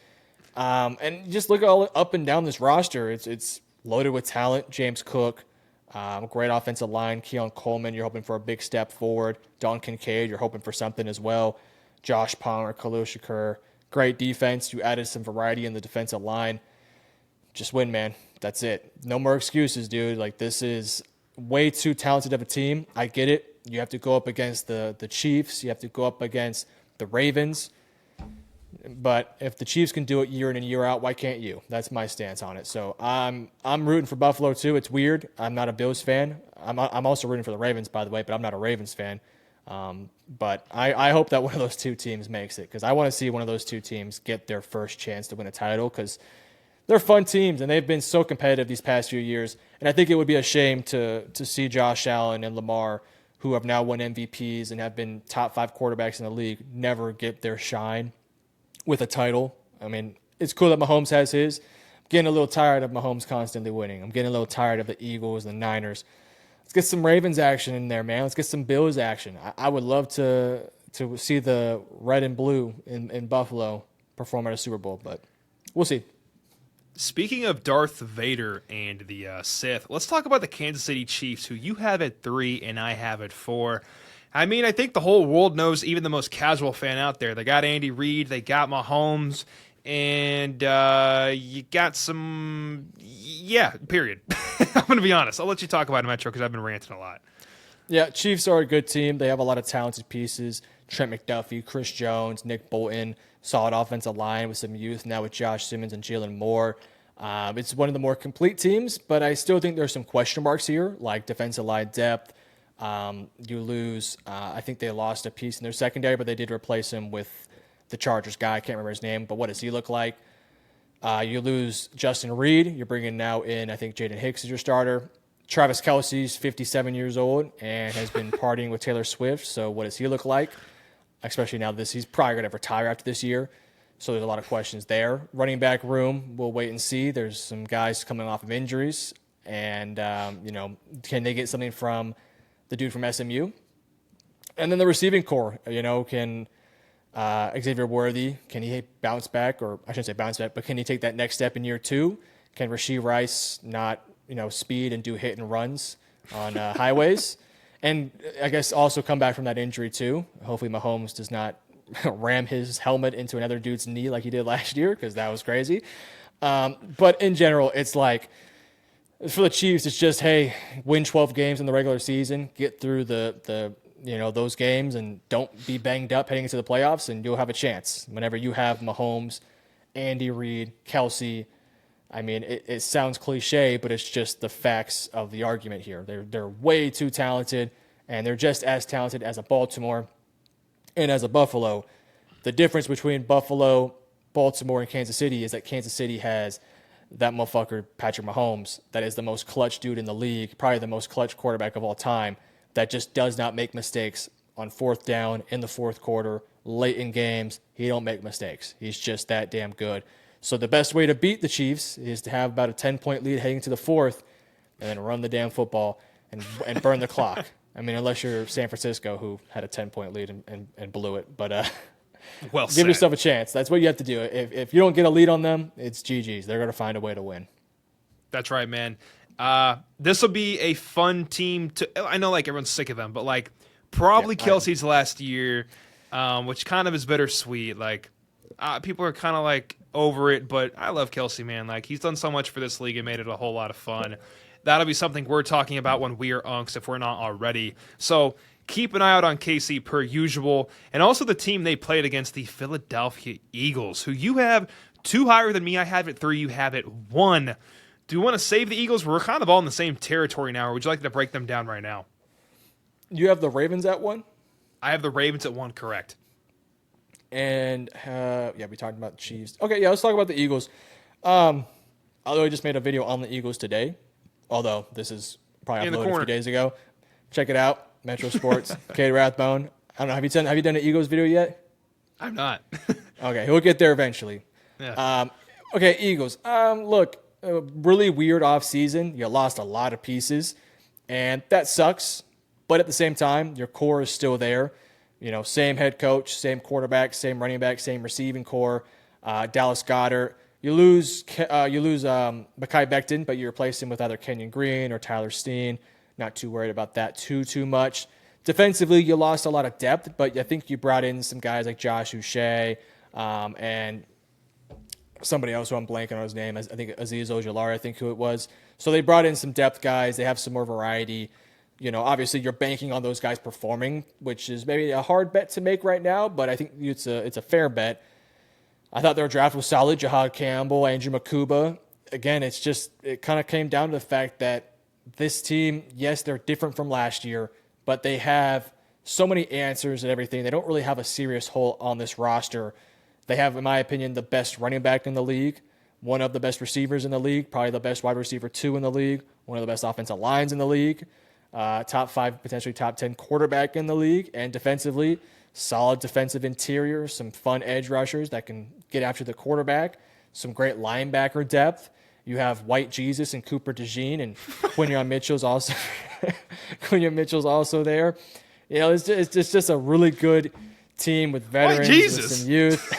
and just look all up and down this roster. It's loaded with talent. James Cook, great offensive line. Keon Coleman, you're hoping for a big step forward. Don Kincaid, you're hoping for something as well. Josh Palmer, Khalil Shakur, great defense. You added some variety in the defensive line. Just win, man. That's it. No more excuses, dude. Like, this is way too talented of a team. I get it. You have to go up against the Chiefs. You have to go up against the Ravens. But if the Chiefs can do it year in and year out, why can't you? That's my stance on it. So I'm rooting for Buffalo too. It's weird. I'm not a Bills fan. I'm also rooting for the Ravens, by the way, but I'm not a Ravens fan. But I hope that one of those two teams makes it, because I want to see one of those two teams get their first chance to win a title, because they're fun teams, and they've been so competitive these past few years. And I think it would be a shame to see Josh Allen and Lamar, who have now won MVPs and have been top 5 quarterbacks in the league, never get their shine with a title. I mean, it's cool that Mahomes has his. I'm getting a little tired of Mahomes constantly winning. I'm getting a little tired of the Eagles and the Niners. Let's get some Ravens action in there, man. Let's get some Bills action. I would love to see the red and blue in Buffalo perform at a Super Bowl, but we'll see. Speaking of Darth Vader and the Sith, let's talk about the Kansas City Chiefs, who you have at 3 and I have at 4. I mean, I think the whole world knows, even the most casual fan out there, they got Andy Reid, they got Mahomes, and you got some... Yeah, period. I'm going to be honest. I'll let you talk about it, Metro, because I've been ranting a lot. Yeah, Chiefs are a good team. They have a lot of talented pieces. Trent McDuffie, Chris Jones, Nick Bolton, solid offensive line with some youth now with Josh Simmons and Jalen Moore. It's one of the more complete teams, but I still think there's some question marks here, like defensive line depth. You lose, I think they lost a piece in their secondary, but they did replace him with the Chargers guy. I can't remember his name, but what does he look like? You lose Justin Reed. You're bringing now in, I think, Jaden Hicks is your starter. Travis Kelce's 57 years old and has been partying with Taylor Swift, so what does he look like? Especially now he's probably going to retire after this year. So there's a lot of questions there. Running back room, we'll wait and see. There's some guys coming off of injuries. And, can they get something from the dude from SMU? And then the receiving core, can Xavier Worthy, can he bounce back? Or I shouldn't say bounce back, but can he take that next step in year 2? Can Rashee Rice not, speed and do hit and runs on highways? And I guess also come back from that injury too. Hopefully Mahomes does not ram his helmet into another dude's knee like he did last year, because that was crazy. But in general, it's like, for the Chiefs, it's just, hey, win 12 games in the regular season, get through the those games, and don't be banged up heading into the playoffs, and you'll have a chance. Whenever you have Mahomes, Andy Reid, Kelce, I mean, it sounds cliche, but it's just the facts of the argument here. They're way too talented, and they're just as talented as a Baltimore and as a Buffalo. The difference between Buffalo, Baltimore, and Kansas City is that Kansas City has that motherfucker, Patrick Mahomes, that is the most clutch dude in the league, probably the most clutch quarterback of all time, that just does not make mistakes on 4th down, in the 4th quarter, late in games. He don't make mistakes. He's just that damn good. So the best way to beat the Chiefs is to have about a 10-point lead heading to the fourth and then run the damn football and burn the clock. I mean, unless you're San Francisco, who had a 10-point lead and blew it. But Well give said. yourself a chance. That's what you have to do. If you don't get a lead on them, it's GG's. They're going to find a way to win. That's right, man. This will be a fun team to. I know, like everyone's sick of them, but like probably Kelsey's last year, which kind of is bittersweet. Like people are kind of like over it, but I love Kelsey, man. Like he's done so much for this league and made it a whole lot of fun. That'll be something we're talking about when we are unks, if we're not already. So keep an eye out on KC per usual, and also the team they played against, the Philadelphia Eagles, who you have 2 higher than me. I have it 3. You have it 1. Do you want to save the Eagles? We're kind of all in the same territory now. Or would you like to break them down right now? You have the Ravens at 1? I have the Ravens at 1, correct. And, we talked about the Chiefs. Okay, yeah, let's talk about the Eagles. Although I just made a video on the Eagles today, although this is probably uploaded a few days ago. Check it out, MetroSports, Cade Rathbone. I don't know, have you done an Eagles video yet? I'm not. Okay, we'll get there eventually. Yeah. Okay, Eagles. Look, a really weird offseason. You lost a lot of pieces, and that sucks. But at the same time, your core is still there. You know, same head coach, same quarterback, same running back, same receiving core. Dallas Goedert. You lose Mekhi Becton, but you replace him with either Kenyon Green or Tyler Steen. Not too worried about that too much. Defensively, you lost a lot of depth, but I think you brought in some guys like Josh Uche and somebody else who I'm blanking on his name. I think Azeez Ojulari, I think who it was. So they brought in some depth guys. They have some more variety. You know, obviously you're banking on those guys performing, which is maybe a hard bet to make right now, but I think it's a fair bet. I thought their draft was solid. Jahad Campbell, Andrew Makuba. Again, it kind of came down to the fact that this team, yes, they're different from last year, but they have so many answers and everything. They don't really have a serious hole on this roster. They have, in my opinion, the best running back in the league, one of the best receivers in the league, probably the best wide receiver 2 in the league, one of the best offensive lines in the league, top 5, potentially top 10 quarterback in the league, and defensively, solid defensive interior, some fun edge rushers that can get after the quarterback, some great linebacker depth. You have White Jesus and Cooper DeJean, and Quinyon Mitchell's also there. You know, it's just a really good team with veterans, with some youth.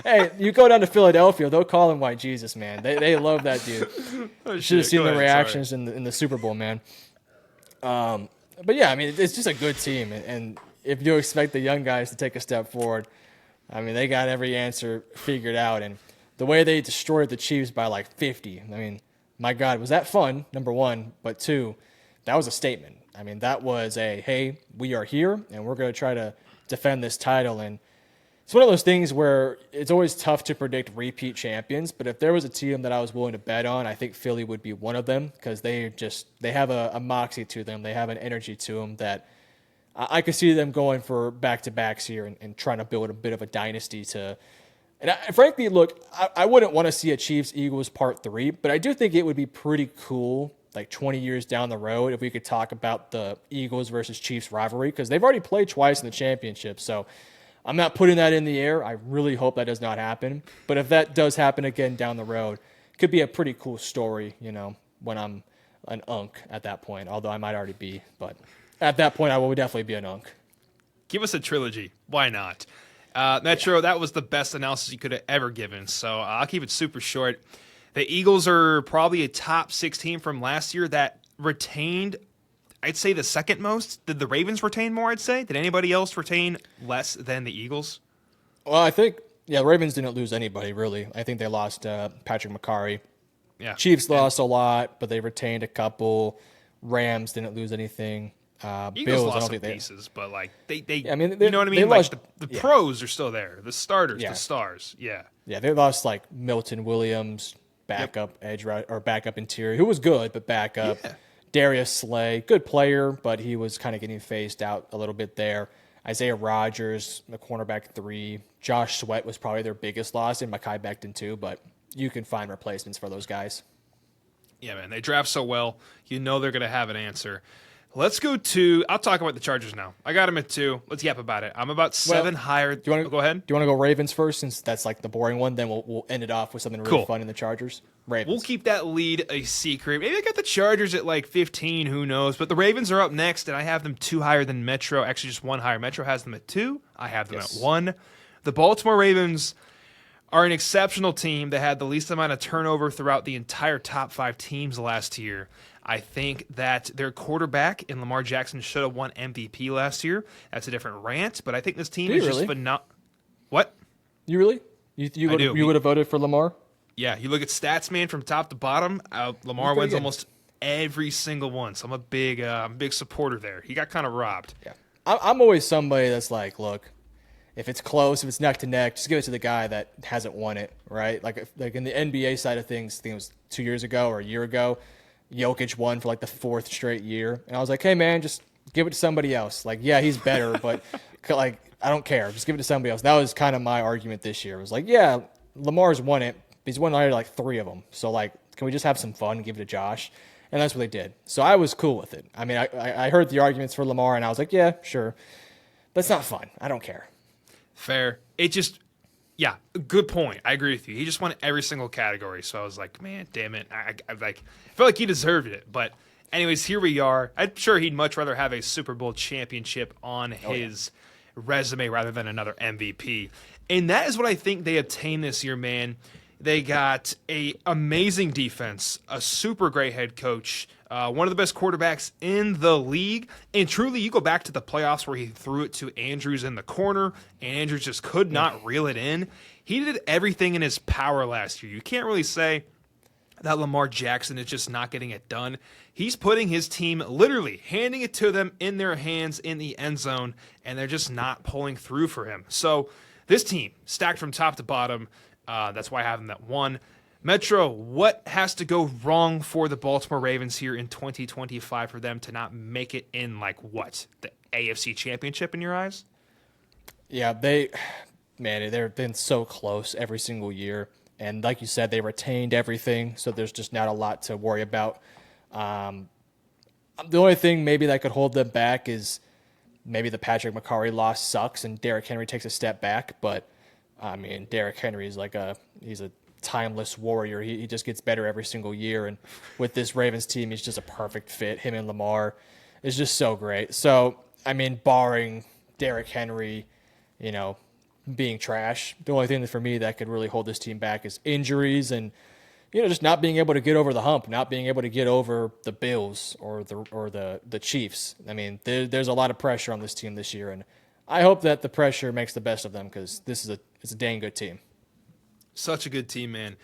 Hey, you go down to Philadelphia, they'll call him White Jesus, man. They love that dude. Should have seen the reactions in the Super Bowl, man. But yeah, I mean, it's just a good team, and if you expect the young guys to take a step forward, I mean, they got every answer figured out, and the way they destroyed the Chiefs by like 50, I mean, my God, was that fun, number 1, but 2, that was a statement. I mean, that was hey, we are here, and we're going to try to defend this title. And it's one of those things where it's always tough to predict repeat champions, but if there was a team that I was willing to bet on, I think Philly would be one of them, because they have a moxie to them. They have an energy to them that I could see them going for back-to-backs here and trying to build a bit of a dynasty to. And frankly, look, I wouldn't want to see a Chiefs-Eagles Part 3, but I do think it would be pretty cool, like 20 years down the road, if we could talk about the Eagles versus Chiefs rivalry, because they've already played twice in the championship. So I'm not putting that in the air. I really hope that does not happen. But if that does happen again down the road, it could be a pretty cool story, you know, when I'm an unk at that point, although I might already be. But at that point, I will definitely be an unk. Give us a trilogy. Why not? Metro, that was the best analysis you could have ever given, so I'll keep it super short. The Eagles are probably a top 6 team from last year that retained, I'd say, the second most. Did the Ravens retain more, I'd say? Did anybody else retain less than the Eagles? Well, I think, the Ravens didn't lose anybody, really. I think they lost Patrick McCarry. Yeah. Chiefs lost a lot, but they retained a couple. Rams didn't lose anything. Eagles Bills, lost some pieces, but like they I mean, you know what I mean? Like lost, the pros are still there. The starters, the stars. Yeah. Yeah, they lost like Milton Williams, backup edge or backup interior, who was good, but backup. Yeah. Darius Slay, good player, but he was kind of getting phased out a little bit there. Isaiah Rodgers, the cornerback 3. Josh Sweat was probably their biggest loss, and Mekhi Becton too, but you can find replacements for those guys. Yeah, man, they draft so well. You know they're going to have an answer. Let's go to. I'll talk about the Chargers now. I got them at 2. Let's yap about it. I'm about 7 higher. Do you want to go ahead? Do you want to go Ravens first, since that's like the boring one? Then we'll end it off with something really fun in the Chargers. Ravens. We'll keep that lead a secret. Maybe I got the Chargers at like 15. Who knows? But the Ravens are up next, and I have them 2 higher than Metro. Actually, just 1 higher. Metro has them at 2. I have them at 1. The Baltimore Ravens are an exceptional team that had the least amount of turnover throughout the entire top 5 teams last year. I think that their quarterback in Lamar Jackson should have won MVP last year. That's a different rant, but I think this team is just phenomenal. What? You really? You would have voted for Lamar? Yeah, you look at stats, man, from top to bottom. Lamar wins almost every single one. So I'm a big supporter there. He got kind of robbed. Yeah, I'm always somebody that's like, look, if it's close, if it's neck to neck, just give it to the guy that hasn't won it, right? Like in the NBA side of things, I think it was 2 years ago or a year ago, Jokic won for like the 4th straight year, and I was like, hey man, just give it to somebody else. Like, yeah, he's better, but like, I don't care. Just give it to somebody else. That was kind of my argument this year. It was like, yeah, Lamar's won it. He's won like 3 of them. So like, can we just have some fun and give it to Josh? And that's what they did. So I was cool with it. I mean, I heard the arguments for Lamar, and I was like, yeah, sure. But it's not fun. I don't care. Fair. Yeah, good point. I agree with you. He just won every single category. So I was like, man, damn it. I felt like he deserved it. But anyways, here we are. I'm sure he'd much rather have a Super Bowl championship on his resume rather than another MVP. And that is what I think they obtained this year, man. They got a amazing defense, a super great head coach, one of the best quarterbacks in the league. And truly, you go back to the playoffs where he threw it to Andrews in the corner, and Andrews just could not reel it in. He did everything in his power last year. You can't really say that Lamar Jackson is just not getting it done. He's putting his team, literally handing it to them in their hands in the end zone, and they're just not pulling through for him. So this team, stacked from top to bottom, that's why I have them at 1. Metro, what has to go wrong for the Baltimore Ravens here in 2025 for them to not make it in, like, what, the AFC Championship in your eyes? Yeah, they've been so close every single year. And like you said, they retained everything, so there's just not a lot to worry about. The only thing maybe that could hold them back is maybe the Patrick McCarry loss sucks and Derrick Henry takes a step back. But, I mean, Derrick Henry is he's a timeless warrior. He just gets better every single year. And with this Ravens team, he's just a perfect fit. Him and Lamar is just so great. So, I mean, barring Derrick Henry, being trash, the only thing for me that could really hold this team back is injuries and, just not being able to get over the hump, not being able to get over the Bills or the Chiefs. I mean, there's a lot of pressure on this team this year, and I hope that the pressure makes the best of them because it's a dang good team. Such a good team, man.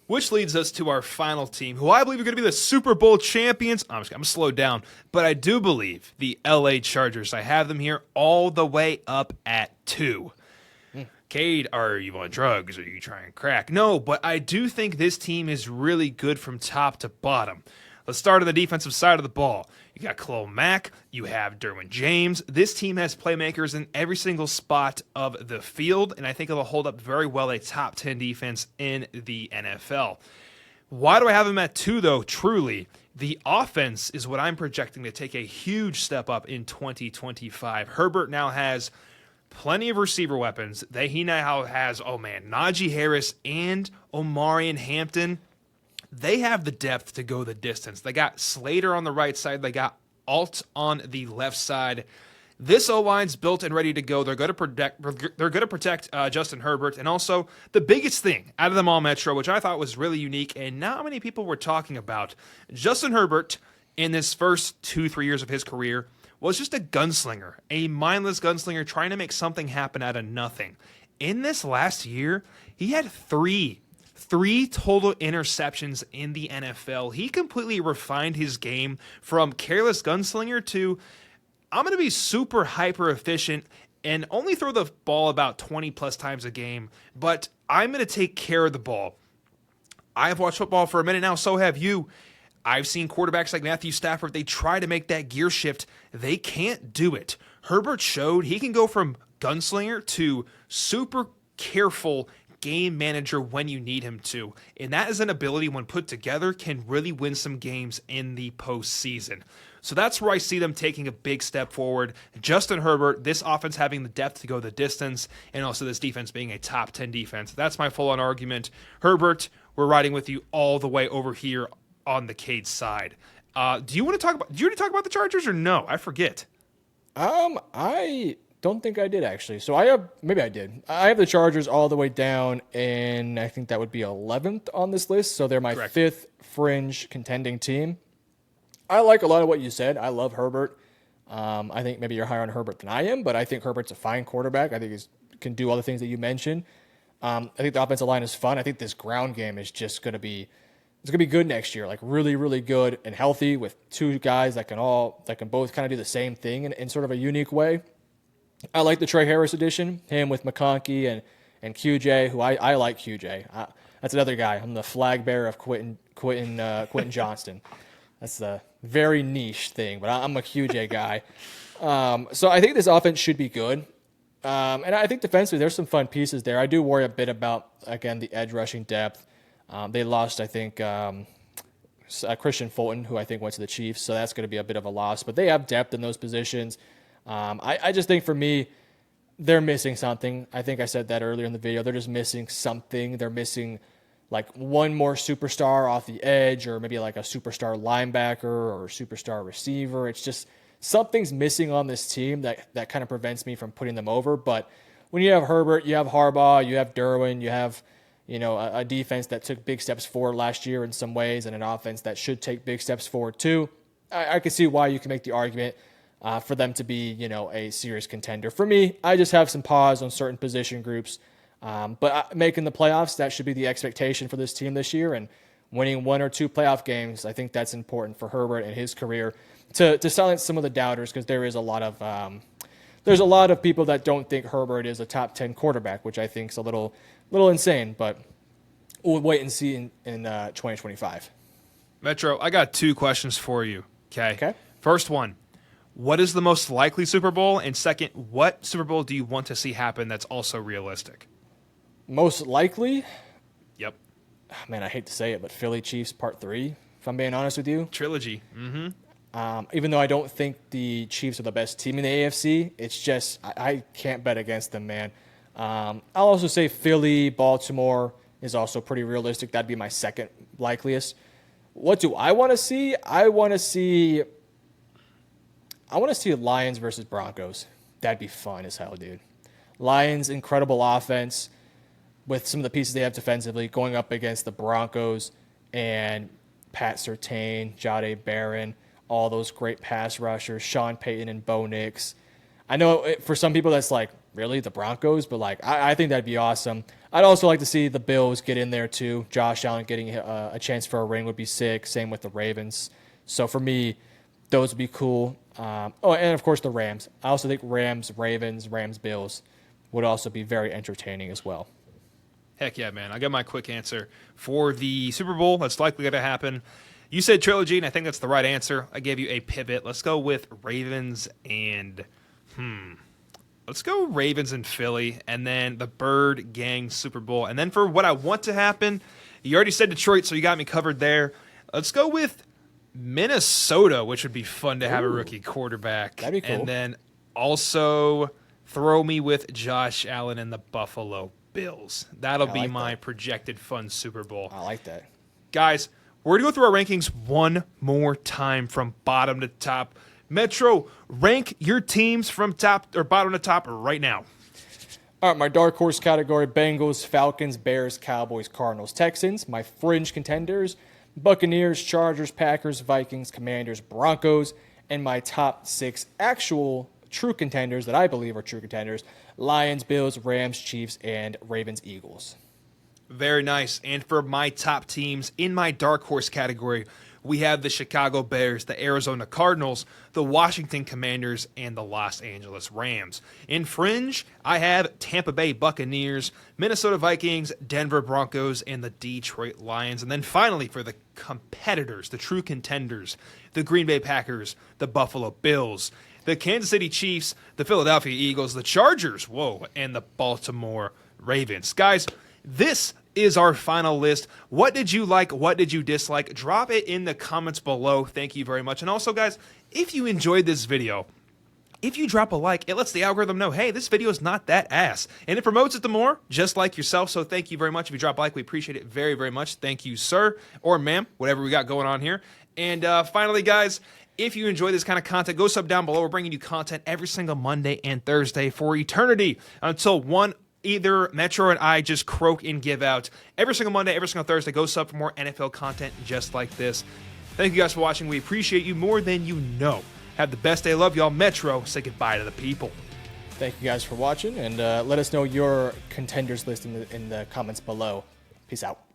Which leads us to our final team, who I believe are going to be the Super Bowl champions. I'm going to slow down, but I do believe the LA Chargers. I have them here all the way up at 2. Cade, are you on drugs? Are you trying crack? No, but I do think this team is really good from top to bottom. Let's start on the defensive side of the ball. You got Khalil Mack. You have Derwin James. This team has playmakers in every single spot of the field, and I think it'll hold up very well a top 10 defense in the NFL. Why do I have them at 2, though? Truly, the offense is what I'm projecting to take a huge step up in 2025. Herbert now has plenty of receiver weapons. He now has, Najee Harris and Omarion Hampton. They have the depth to go the distance. They got Slater on the right side. They got Alt on the left side. This O-line's built and ready to go. They're going to protect Justin Herbert. And also, the biggest thing out of them all, Metro, which I thought was really unique and not many people were talking about, Justin Herbert, in this first 2-3 years of his career, was just a gunslinger, a mindless gunslinger trying to make something happen out of nothing. In this last year, he had three total interceptions in the NFL. He completely refined his game from careless gunslinger to, I'm going to be super hyper efficient and only throw the ball about 20 plus times a game, but I'm going to take care of the ball. I've watched football for a minute now, so have you. I've seen quarterbacks like Matthew Stafford, they try to make that gear shift. They can't do it. Herbert showed he can go from gunslinger to super careful, game manager when you need him to. And that is an ability, when put together, can really win some games in the postseason. So that's where I see them taking a big step forward. Justin Herbert, this offense having the depth to go the distance, and also this defense being a top 10 defense. That's my full-on argument. Herbert, we're riding with you all the way over here on the Cade side. Do you want to talk about? Do you already talk about the Chargers or no? I forget. I don't think I did actually. So maybe I did. I have the Chargers all the way down, and I think that would be 11th on this list. So they're my Correct. 5th fringe contending team. I like a lot of what you said. I love Herbert. I think maybe you're higher on Herbert than I am, but I think Herbert's a fine quarterback. I think he can do all the things that you mentioned. I think the offensive line is fun. I think this ground game is just going to be good next year. Like really, really good and healthy with two guys that can both kind of do the same thing in sort of a unique way. I like the Trey Harris edition, him with McConkey and QJ, who I like QJ. That's another guy. I'm the flag bearer of Quentin Johnston. That's a very niche thing, but I'm a QJ guy. So I think this offense should be good. And I think defensively, there's some fun pieces there. I do worry a bit about, again, the edge rushing depth. They lost, I think, Christian Fulton, who I think went to the Chiefs, so that's going to be a bit of a loss. But they have depth in those positions. I just think for me, they're missing something. I think I said that earlier in the video. They're just missing something. They're missing like one more superstar off the edge, or maybe like a superstar linebacker or superstar receiver. It's just something's missing on this team that kind of prevents me from putting them over. But when you have Herbert, you have Harbaugh, you have Derwin, you have a defense that took big steps forward last year in some ways, and an offense that should take big steps forward too. I can see why you can make the argument for them to be, a serious contender. For me, I just have some pause on certain position groups. But making the playoffs, that should be the expectation for this team this year. And winning one or two playoff games, I think that's important for Herbert and his career to silence some of the doubters, because there's a lot of people that don't think Herbert is a top 10 quarterback, which I think is a little insane. But we'll wait and see in 2025. Metro, I got 2 questions for you. Okay. First one, what is the most likely Super Bowl? And second, what Super Bowl do you want to see happen that's also realistic? Most likely? Yep. Man, I hate to say it, but Philly Chiefs Part 3, if I'm being honest with you. Trilogy. Mm-hmm. Even though I don't think the Chiefs are the best team in the AFC, it's just I can't bet against them, man. I'll also say Philly, Baltimore is also pretty realistic. That'd be my second likeliest. What do I want to see? I want to see Lions versus Broncos. That'd be fun as hell, dude. Lions, incredible offense with some of the pieces they have defensively, going up against the Broncos and Pat Surtain, Jahdae Barron, all those great pass rushers, Sean Payton and Bo Nix. I know for some people that's like, really, the Broncos? But I think that'd be awesome. I'd also like to see the Bills get in there too. Josh Allen getting a chance for a ring would be sick. Same with the Ravens. So for me, those would be cool. And of course the Rams. I also think Rams, Ravens, Rams, Bills would also be very entertaining as well. Heck yeah, man. I got my quick answer for the Super Bowl. That's likely going to happen. You said trilogy, and I think that's the right answer. I gave you a pivot. Let's go with Ravens and let's go Ravens and Philly, and then the Bird Gang Super Bowl. And then for what I want to happen, you already said Detroit, so you got me covered there. Let's go with Minnesota, which would be fun to have a rookie quarterback. That'd be cool. And then also throw me with Josh Allen and the Buffalo Bills. That'll be my projected fun Super Bowl. I like that. Guys, we're going to go through our rankings one more time from bottom to top. Metro, rank your teams from top or bottom to top right now. All right, my dark horse category: Bengals, Falcons, Bears, Cowboys, Cardinals, Texans. My fringe contenders: Buccaneers, Chargers, Packers, Vikings, Commanders, Broncos. And my top 6 actual true contenders that I believe are true contenders: Lions, Bills, Rams, Chiefs, and Ravens, Eagles. Very nice. And for my top teams in my dark horse category, we have the Chicago Bears, the Arizona Cardinals, the Washington Commanders, and the Los Angeles Rams. In fringe, I have Tampa Bay Buccaneers, Minnesota Vikings, Denver Broncos, and the Detroit Lions. And then finally, for the competitors, the true contenders, the Green Bay Packers, the Buffalo Bills, the Kansas City Chiefs, the Philadelphia Eagles, the Chargers, and the Baltimore Ravens. Guys, this is our final list. What did you like? What did you dislike? Drop it in the comments below. Thank you very much. And also, guys, if you enjoyed this video, if you drop a like, it lets the algorithm know, hey, this video is not that ass. And it promotes it to more, just like yourself. So thank you very much. If you drop a like, we appreciate it very, very much. Thank you, sir, or ma'am, whatever we got going on here. And finally, guys, if you enjoy this kind of content, go sub down below. We're bringing you content every single Monday and Thursday for eternity until either Metro and I just croak and give out. Every single Monday, every single Thursday, go sub for more NFL content just like this. Thank you guys for watching. We appreciate you more than you know. Have the best day. Love y'all. Metro, say goodbye to the people. Thank you guys for watching, and let us know your contenders list in the comments below. Peace out.